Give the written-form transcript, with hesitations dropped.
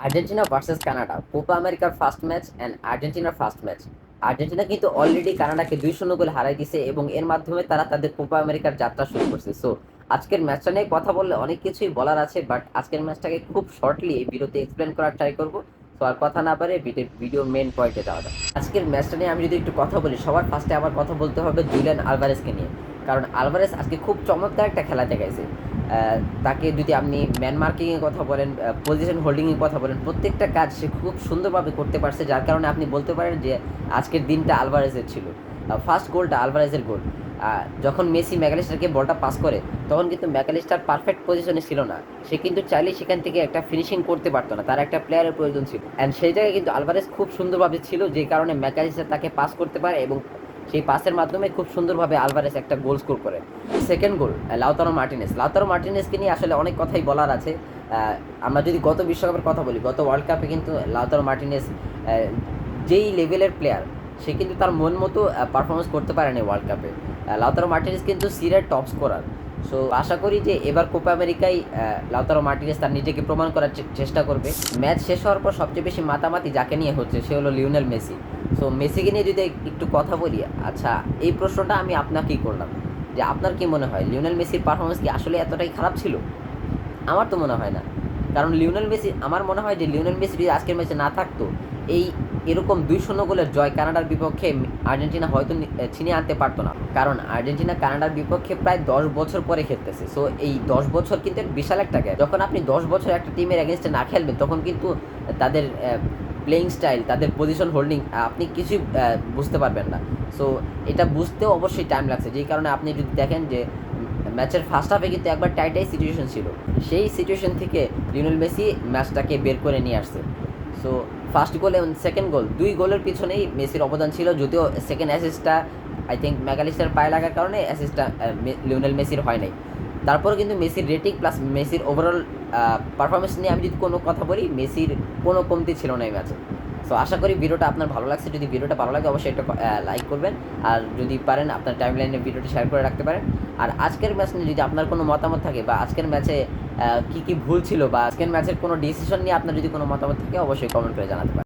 Argentina versus Canada, Copa আমেরিকার first match and আর্জেন্টিনার first match. Argentina কিন্তু already কানাডাকে 2-0 গোলে হারাই দিছে এবং এর মাধ্যমে তারা তাদের কোপা আমেরিকার যাত্রা শুরু করছে। সো আজকের ম্যাচটা নিয়ে কথা বললে অনেক কিছুই বলার আছে, বাট আজকের ম্যাচটাকে খুব শর্টলি এই ভিডিওতে এক্সপ্লেন করার ট্রাই করবো। সো আর কথা না পারে ভিডিওর মেন পয়েন্টে যাওয়া যায়। আজকের ম্যাচটা নিয়ে আমি যদি একটু কথা বলি, সবার ফার্স্টে আবার কথা বলতে হবে জুলিয়ান আলভারেজকে নিয়ে। কারণ আলভারেজ আজকে খুব চমৎকার একটা খেলা দেখাইছে। তাকে যদি আপনি ম্যান মার্কিংয়ের কথা বলেন, পজিশন হোল্ডিংয়ের কথা বলেন, প্রত্যেকটা কাজ সে খুব সুন্দরভাবে করতে পারছে, যার কারণে আপনি বলতে পারেন যে আজকের দিনটা আলভারেজের ছিল। ফার্স্ট গোলটা আলভারেজের গোল। যখন মেসি ম্যাকালিস্টারকে বলটা পাস করে, তখন কিন্তু ম্যাকালিস্টার পারফেক্ট পজিশনে ছিল না। সে কিন্তু চাইলেই সেখান থেকে একটা ফিনিশিং করতে পারতো না, তার একটা প্লেয়ারের প্রয়োজন ছিল। অ্যান্ড সেই জায়গায় কিন্তু আলভারেজ খুব সুন্দরভাবে ছিল, যে কারণে ম্যাকালিস্টার তাকে পাস করতে পারে এবং সেই পাসের মাধ্যমে খুব সুন্দরভাবে আলভারেজ একটা গোল স্কোর করে। সেকেন্ড গোল লাউতারো মার্টিনেজকে নিয়ে আসলে অনেক কথাই বলার আছে। আমরা যদি গত বিশ্বকাপের কথা বলি, গত ওয়ার্ল্ড কাপে কিন্তু লাউতারো মার্টিনেজ যেই লেভেলের প্লেয়ার, সে কিন্তু তার মন মতো পারফরমেন্স করতে পারেনি ওয়ার্ল্ড কাপে। লাউতারো মার্টিনেজ কিন্তু সিরিয়ার টপ স্কোরার। সো আশা করি যে এবার কোপা আমেরিকায় লাউতারো মার্টিনেজ তার নিজেকে প্রমাণ করার চেষ্টা করবে। ম্যাচ শেষ হওয়ার পর সবচেয়ে বেশি মাতামাতি যাকে নিয়ে হচ্ছে, সে হলো লিওনেল মেসি। সো মেসিকে নিয়ে যদি একটু কথা বলি, আচ্ছা এই প্রশ্নটা আমি আপনাকেই করলাম যে আপনার কি মনে হয় লিওনেল মেসির পারফরমেন্স কি আসলে এতটাই খারাপ ছিল? আমার তো মনে হয় না। কারণ লিওনেল মেসি, আমার মনে হয় যে লিওনেল মেসি যদি আজকের ম্যাচে না থাকতো, এই এরকম 2-0 গোলের জয় কানাডার বিপক্ষে আর্জেন্টিনা হয়তো ছিনিয়ে আনতে পারতো না। কারণ আর্জেন্টিনা কানাডার বিপক্ষে প্রায় 10 বছর পরে খেলতেছে। সো এই 10 বছর কিন্তু বিশাল একটা গ্যাপ। যখন আপনি 10 বছর একটা টিমের এগেনস্টে না খেলবেন, তখন কিন্তু তাদের প্লেয়িং স্টাইল, তাদের পজিশন হোল্ডিং আপনি কিছুই বুঝতে পারবেন না। সো এটা বুঝতেও অবশ্যই টাইম লাগছে, যেই কারণে আপনি যদি দেখেন যে ম্যাচের ফার্স্ট হাফে কিন্তু একবার টাইটাই সিচুয়েশন ছিল, সেই সিচুয়েশন থেকে লিওনেল মেসি ম্যাচটাকে বের করে নিয়ে আসছে। সো ফার্স্ট গোল এবং সেকেন্ড গোল, দুই গোলের পিছনেই মেসির অবদান ছিল, যদিও সেকেন্ড অ্যাসিস্টটা আই থিঙ্ক ম্যাকালিস্টার পায়ে লাগার কারণে অ্যাসিস্টটা লিওনেল মেসির হয় নাই। তারপরে কিন্তু মেসির রেটিং প্লাস মেসির ওভারঅল পারফরমেন্স নিয়ে আমি যদি কোনো কথা বলি, মেসির কোনো কমতি ছিল না এই ম্যাচে। সো আশা করি ভিডিওটা আপনার ভালো লাগছে। যদি ভিডিওটা ভালো লাগে অবশ্যই একটা লাইক করবেন, আর যদি পারেন আপনার টাইম লাইনে ভিডিওটি শেয়ার করে রাখতে পারেন। আর আজকের ম্যাচ নিয়ে যদি আপনার কোনো মতামত থাকে, বা আজকের ম্যাচে কী কী ভুল ছিল, বা আজকের ম্যাচের কোনো ডিসিশন নিয়ে আপনার যদি কোনো মতামত থাকে, অবশ্যই কমেন্ট করে জানাতে পারেন।